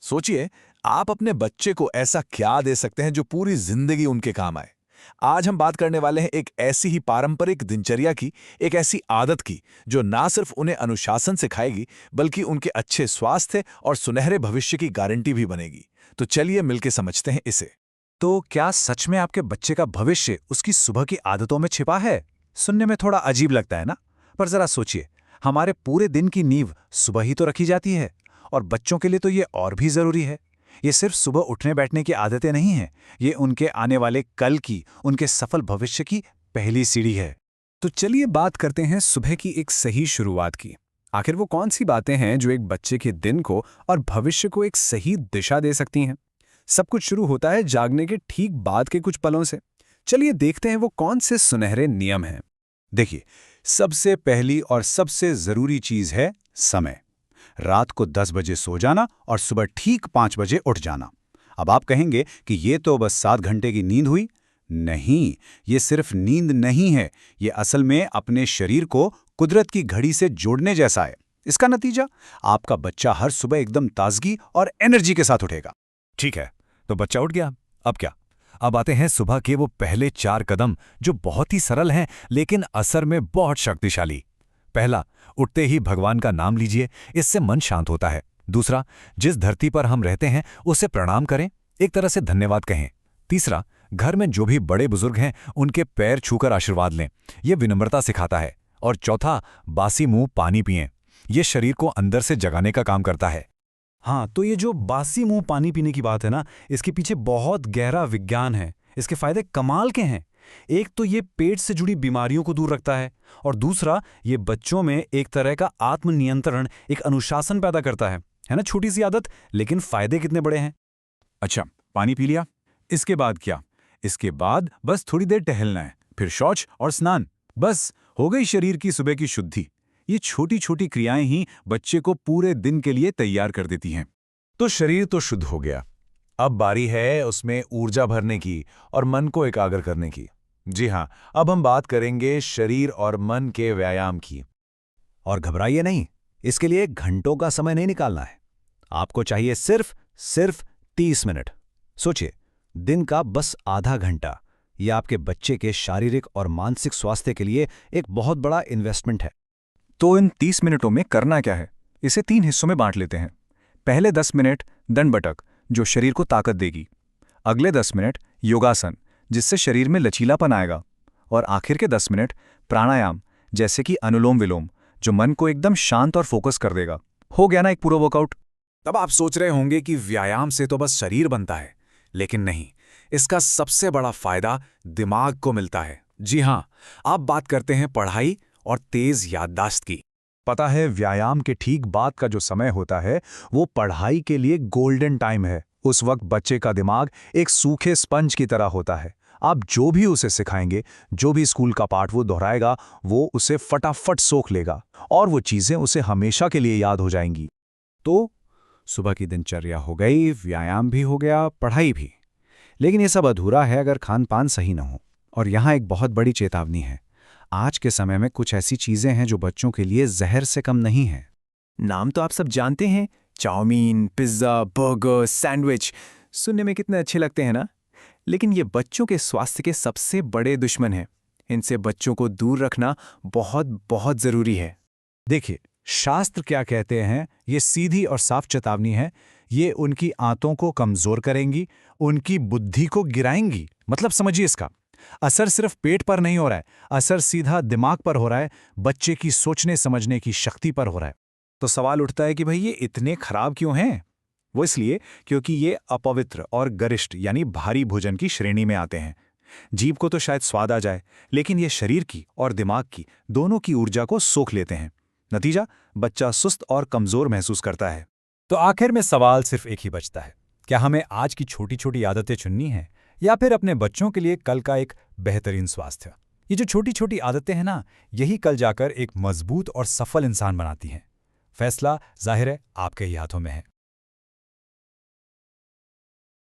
सोचिए, आप अपने बच्चे को ऐसा क्या दे सकते हैं जो पूरी जिंदगी उनके काम आए। आज हम बात करने वाले हैं एक ऐसी ही पारंपरिक दिनचर्या की, एक ऐसी आदत की जो ना सिर्फ उन्हें अनुशासन सिखाएगी बल्कि उनके अच्छे स्वास्थ्य और सुनहरे भविष्य की गारंटी भी बनेगी। तो चलिए मिलकर समझते हैं इसे। तो क्या सच में आपके बच्चे का भविष्य उसकी सुबह की आदतों में छिपा है? सुनने में थोड़ा अजीब लगता है ना? पर जरा सोचिए, हमारे पूरे दिन की नींव सुबह ही तो रखी जाती है, और बच्चों के लिए तो ये और भी जरूरी है। ये सिर्फ सुबह उठने बैठने की आदतें नहीं हैं, ये उनके आने वाले कल की, उनके सफल भविष्य की पहली सीढ़ी है। तो चलिए बात करते हैं सुबह की एक सही शुरुआत की। आखिर वो कौन सी बातें हैं जो एक बच्चे के दिन को और भविष्य को एक सही दिशा दे सकती हैं? सब कुछ शुरू होता है जागने के ठीक बाद के कुछ पलों से। चलिए देखते हैं वो कौन से सुनहरे नियम हैं। देखिए, सबसे पहली और सबसे जरूरी चीज है समय। रात को 10 बजे सो जाना और सुबह ठीक 5 बजे उठ जाना। अब आप कहेंगे कि ये तो बस 7 घंटे की नींद हुई। नहीं, ये सिर्फ नींद नहीं है, ये असल में अपने शरीर को कुदरत की घड़ी से जोड़ने जैसा है। इसका नतीजा, आपका बच्चा हर सुबह एकदम ताजगी और एनर्जी के साथ उठेगा। ठीक है, तो बच्चा उठ गया। अब क्या? अब आते हैं सुबह के वो पहले 4 कदम जो बहुत ही सरल हैं लेकिन असर में बहुत शक्तिशाली। पहला, उठते ही भगवान का नाम लीजिए, इससे मन शांत होता है। दूसरा, जिस धरती पर हम रहते हैं उसे प्रणाम करें, एक तरह से धन्यवाद कहें। तीसरा, घर में जो भी बड़े बुजुर्ग हैं उनके पैर छूकर आशीर्वाद लें, यह विनम्रता सिखाता है। और चौथा, बासी मुंह पानी पिएं, यह शरीर को अंदर से जगाने का काम करता है। हाँ, तो ये जो बासी मुंह पानी पीने की बात है ना, इसके पीछे बहुत गहरा विज्ञान है। इसके फायदे कमाल के हैं। एक तो ये पेट से जुड़ी बीमारियों को दूर रखता है, और दूसरा ये बच्चों में एक तरह का आत्मनियंत्रण, एक अनुशासन पैदा करता है ना? छोटी सी आदत, लेकिन फायदे कितने बड़े हैं। अच्छा, पानी पी लिया, इसके बाद क्या? इसके बाद बस थोड़ी देर टहलना है, फिर शौच और स्नान। बस हो गई शरीर की सुबह की शुद्धि। ये छोटी छोटी क्रियाएं ही बच्चे को पूरे दिन के लिए तैयार कर देती हैं। तो शरीर तो शुद्ध हो गया, अब बारी है उसमें ऊर्जा भरने की और मन को एकाग्र करने की। जी हाँ, अब हम बात करेंगे शरीर और मन के व्यायाम की। और घबराइए नहीं, इसके लिए घंटों का समय नहीं निकालना है। आपको चाहिए सिर्फ 30 मिनट। सोचिए, दिन का बस आधा घंटा, यह आपके बच्चे के शारीरिक और मानसिक स्वास्थ्य के लिए एक बहुत बड़ा इन्वेस्टमेंट है। तो इन 30 मिनटों में करना क्या है, इसे 3 हिस्सों में बांट लेते हैं। पहले 10 मिनट दंड बैठक, जो शरीर को ताकत देगी। अगले 10 मिनट योगासन, जिससे शरीर में लचीलापन आएगा। और आखिर के 10 मिनट प्राणायाम, जैसे कि अनुलोम विलोम, जो मन को एकदम शांत और फोकस कर देगा। हो गया ना एक पूरा वर्कआउट। तब आप सोच रहे होंगे कि व्यायाम से तो बस शरीर बनता है, लेकिन नहीं, इसका सबसे बड़ा फायदा दिमाग को मिलता है। जी हां, आप बात करते हैं पढ़ाई और तेज याददाश्त की। पता है, व्यायाम के ठीक बाद का जो समय होता है वो पढ़ाई के लिए गोल्डन टाइम है। उस वक्त बच्चे का दिमाग एक सूखे स्पंज की तरह होता है। आप जो भी उसे सिखाएंगे, जो भी स्कूल का पाठ वो दोहराएगा, वो उसे फटाफट सोख लेगा और वो चीजें उसे हमेशा के लिए याद हो जाएंगी। तो सुबह की दिनचर्या हो गई, व्यायाम भी हो गया, पढ़ाई भी। लेकिन ये सब अधूरा है अगर खान पान सही न हो। और यहाँ एक बहुत बड़ी चेतावनी है। आज के समय में कुछ ऐसी चीजें हैं जो बच्चों के लिए जहर से कम नहीं हैं। नाम तो आप सब जानते हैं, चाउमीन, पिज्ज़ा, बर्गर, सैंडविच। सुनने में कितने अच्छे लगते हैं ना? लेकिन ये बच्चों के स्वास्थ्य के सबसे बड़े दुश्मन हैं। इनसे बच्चों को दूर रखना बहुत बहुत ज़रूरी है। देखिए, शास्त्र क्या कहते हैं, ये सीधी और साफ चेतावनी है। ये उनकी आंतों को कमजोर करेंगी, उनकी बुद्धि को गिराएंगी। मतलब समझिए, इसका असर सिर्फ पेट पर नहीं हो रहा है, असर सीधा दिमाग पर हो रहा है, बच्चे की सोचने समझने की शक्ति पर हो रहा है। तो सवाल उठता है कि भाई ये इतने खराब क्यों हैं? वो इसलिए क्योंकि ये अपवित्र और गरिष्ठ यानी भारी भोजन की श्रेणी में आते हैं। जीभ को तो शायद स्वाद आ जाए, लेकिन ये शरीर की और दिमाग की दोनों की ऊर्जा को सोख लेते हैं। नतीजा, बच्चा सुस्त और कमजोर महसूस करता है। तो आखिर में सवाल सिर्फ एक ही बचता है, क्या हमें आज की छोटी छोटी आदतें चुननी है या फिर अपने बच्चों के लिए कल का एक बेहतरीन स्वास्थ्य? ये जो छोटी छोटी आदतें हैं ना, यही कल जाकर एक मजबूत और सफल इंसान बनाती हैं। फैसला जाहिर है आपके ही हाथों में है।